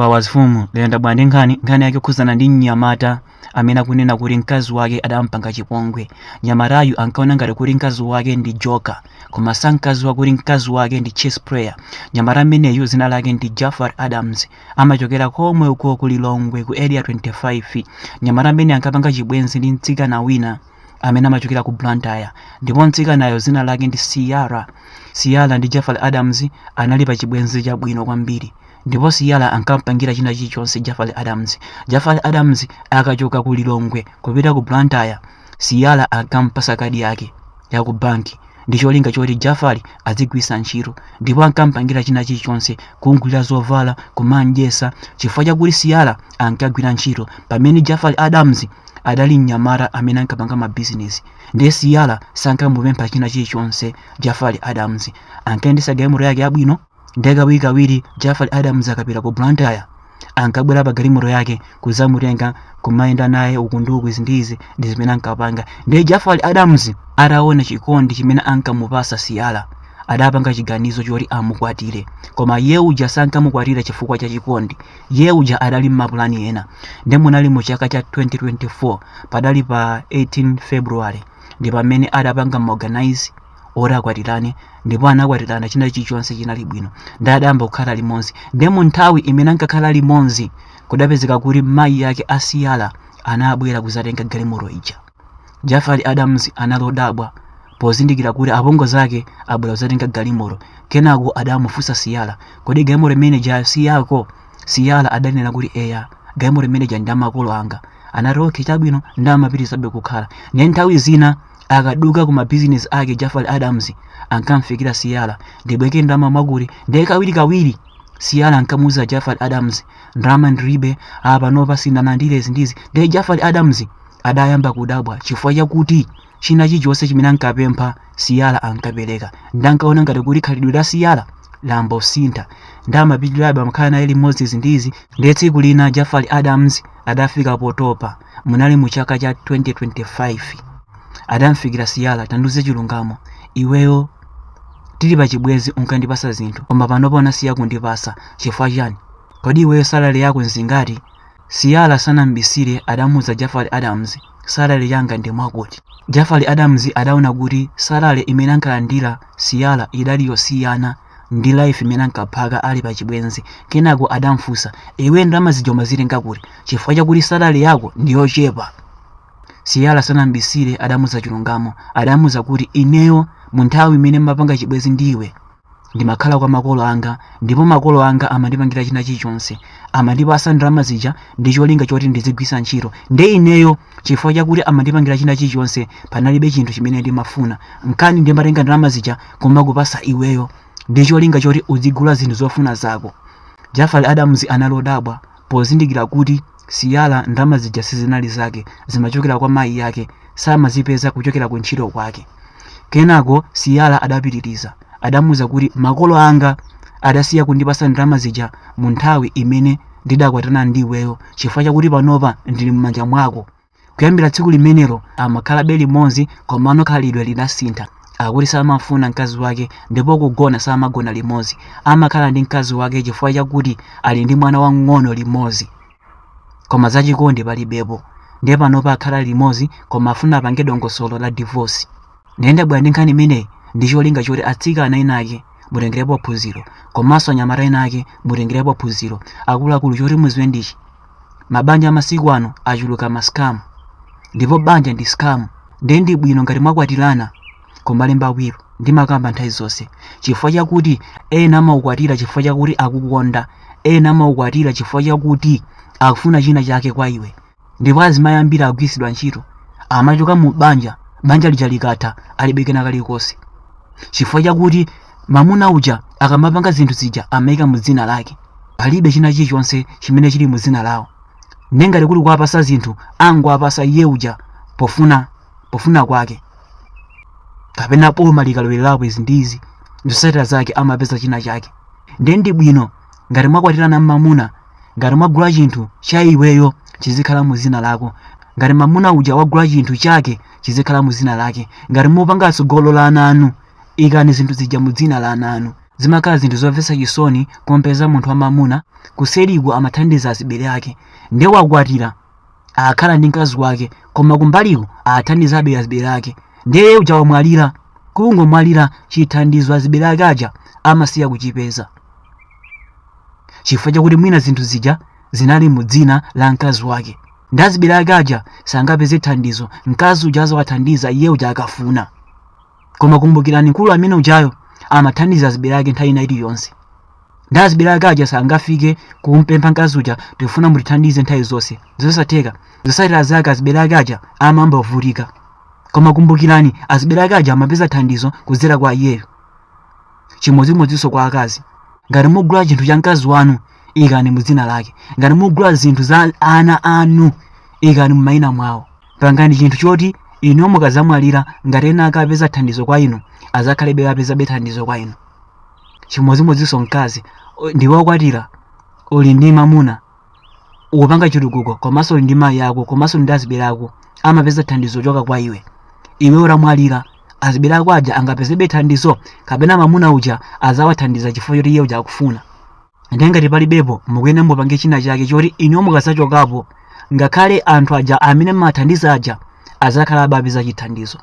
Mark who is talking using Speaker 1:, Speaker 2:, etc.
Speaker 1: Wazifumu lenda bwandi nkhani yake khuzana ndi mnyamata amene akunena kuti mkazi wake adampanga chipongwe. Nyamatayu ankaona ngati kuti mkazi wake ndi joka, koma sa mkazi wake kuti mkazi wake ndi chess player. Nyamata ameneyu dzina lake ndi Jafar Adams, amachokera komwe uko ku Lilongwe ku area 25. Nyamata amene ankapanga chibwenzi ndi mtsikana wina amene amachokera ku Blantyre, ndipo mtsikanayo dzina lake ndi Siyala ndi Jafar Adams anali pa chibwenzi chabwino kwambiri. Ndipo Siyala ankampangira china chilichonse Jafar Adams. Jafar Adams akachoka ku Lilongwe kupita ku Blantyre, Siyala akampasa kadi yake ya ku banki ndi cholinga choti Jafar azigwisa ntchito, ndipo ankampangira china chilichonse, kugulira zovala, kumanjesa, chifukwa chakuti Siyala ankagwira ntchito pamene Jafar Adams adali mnyamata amene ankapanga mabizinesi. Ndiye Siyala sankamupempha china chilichonse Jafar Adams. Ankayendesa galimoto yake yabwino. Ndiye kawiri Jafar Adams akapita ku Blantyre, ankabwera pa galimoto yake kuzamutenga kumayenda naye ukunduku izi ndi zimene ankapanga. Ndiye Jafar Adams ataona chikondi chimene ankamupasa Siyala, adapanga chiganizo choti amukwatire, koma yeuja sankamukwatira chifukwa cha chikondi. Yeuja adali mmapulani ena. Ndiye munali mu chaka cha 2024 padali pa 18 February ndi pamene adapanga organize ora akwatirane, ndipo anakwatirana china chilichonse chinali bwino, ndi adayamba kukhala limodzi. Ndiye mu nthawi imene ankakhala limodzi kudapezeka kuti mayi yake a Siyala anabwera kuzatenga galimoto ija. Jafar Adams analodabwa pozindikira kuti apongozi ake abwera kuzatenga galimoto. Kenako adamufunsa Siyala, kodi galimoto imene si yako? Siyala adanena kuti eya, galimoto imene ndi makolo anga. Anati okay, chabwino, ndamapitisabe kukhala. Ndiye nthawi zina akaduka ku mabizinesi ake Jafar Adams ankamfikira Siyala ndibweke ndalama mwakuti. Ndiye kawiri Siyala ankamuza Jafar Adams, ndalama ndilibe, panopa sinanandire izi ndizi. Ndiye Jafar Adams adayamba kudabwa chifukwa chakuti china chilichonse chimene ankapempha Siyala ankapereka. Ndankaona ngati kuti khalidwe la Siyala lambosintha, ndamapitirabe amakhala naye limodzi izi ndizi. Ndiye tsiku lina Jafar Adams adafika potopa, munali mu chaka cha 2025. Adamfikira Siyala, tanduze chilungamo, iweyo tili pa chibwenzi unkandipasa zinthu, koma panopa unasiya kundipasa chifukwa chani? Kodi iweyo salary yako nzingati? Siyala sanambisire adamuza Jafar Adams, salary yanga ndi mwakuti. Jafar Adams adaona kuti salary imene ankalandira Siyala idali yosiyana ndi life imene ankaphaka ali pa chibwenzi. Kenako adamfunsa, iwe ndalama zijoma zitenga kuti chifukwa chakuti salary yako ndi yochepa? Siyala sanambisire adamuza chilungamo, adamuza kuti ineyo mu nthawi imene mapanga chibwenzi ndiwe ndimakhala kwa makolo anga, ndipo makolo anga amandipangira china chilichonse, amandipasa ndalama zija ndi cholinga choti ndizigwisa ntchito. Ndiye ineyo chifukwa chakuti amandipangira china chilichonse panalibe chinthu chimene ndimafuna, nkani ndimatenga ndalama zija kumakupasa iweyo ndi cholinga choti uzigula zinthu zofuna zako. Jafar Adams analodabwa pozindikira kuti Siyala ndalama zija sizinali zake, zimachokera kwa mayi yake, samazipeza kuchokera ku ntchito kwake. Kenako Siyala adapitiriza, adamuza kuti makolo anga adasiya kundipasa ndalama zija mu nthawi imene ndidakwatana ndi iweyo, chifukwa chakuti panopa ndili m'manja mwako. Kuyambira tsiku limenelo amakhalabe limodzi, koma khalidwe lidasintha. Akuti samafuna mkazi wake, ndipo kugona samagona limodzi, amakhala ndi mkazi wake chifukwa chakuti ali ndi mwana wang'ono limodzi, koma zachikondi palibepo. Ndiye panopa akhala limodzi, koma afuna apange dongosolo la divorce. Ndiyenda bwera ndi nkhani imeneyi ndi cholinga choti atsikana ena ake mutengerepo phunziro, komanso anyamata ena ake mutengerepo phunziro. Akuluakulu choti muziwe ndichi, mabanja amasiku ano achuluka mascam, ndipo banja ndi scam. Ndiye ndi bwino ngati mwakwatirana kumalemba awiro ndi makamba nthawi zonse, chifukwa chakuti ena amaukwatira chifukwa chakuti akukonda, ena amaukwatira chifukwa chakuti akufuna china chake kwa iwe. Ndipo azimayi ambiri agwisidwa ntchito, amachoka mu banja lija likatha alibe kena kalikonse, chifukwa chakuti mamuna uja akamapanga zinthu zija amayika mu dzina lake, palibe china chilichonse chimene chili mu dzina lawo. Nengati kuti kuwapasa zinthu angowapasa iye uja pofuna kwake, kapena poma likalowerapo izi ndizi zosatira zake amapeza china chake. Ndiye ndi bwino ngati mwakwatirana mmamuna, ngati mwagula chinthu cha iweyo chizikhala mu dzina lako, ngati mamuna uja wagula chinthu chake chizikhala mu dzina lake. Ngati mupanga tsogolo la ana anu, ikani zinthu zija mu dzina la ana anu. zimakhala zinthu zomvetsa chisoni kumpeza munthu wamamuna kuserigwa amathandiza azibale ake, ndiye wakwatira akhala ndi mkazi wake koma kumbaliko athandizabe azibale ake, ndiye uja wamwalira kungomwalira chithandizo azibale ake aja amasiya kuchipeza chifukwa chakuti mwina zinthu zija zinali mu dzina la mkazi wake, ndi azibale ake aja sangapeze thandizo, mkazi uja azawathandiza iye uja akafuna. Koma kumbukirani nkulu amene ujayo amathandiza azibale ake nthawi ina iliyonse, ndi azibale ake aja sangafike kumpempha mkazi uja tifuna mutithandize nthawi zonse, zosatheka zosatira zake azibale ake aja amambovutika. Koma kumbukirani azibale ake aja amapeza thandizo kudzera kwa iyeyo. Chimodzimodzinso kwa akazi, ngati mugula chinthu cha mkazi wanu ikani mu dzina lake, ngati mugula zinthu za ana anu ikani mu mayina mwawo. Pangani chinthu choti inu mukazamwalira ngati ena akapeza thandizo kwa inu azakhalebe apezabe thandizo kwa inu. Chimodzimodzinso mkazi ndiwe wakwatira uli ndi mamuna ukupanga chitukuko komanso uli ndi mayi ako komanso ndi azibale ako amapeza thandizo choka kwa iwe. Iwe uramwalira azibale ako aja angapezebe thandizo kapena mamuna uja azawathandiza chifukwa choti iye uja akufuna. Ndiye ngati palibepo mukuyenda mupange china chake choti inu mukasachokapo ngakhale anthu aja amene mathandiza aja azakhala apeza chithandizo.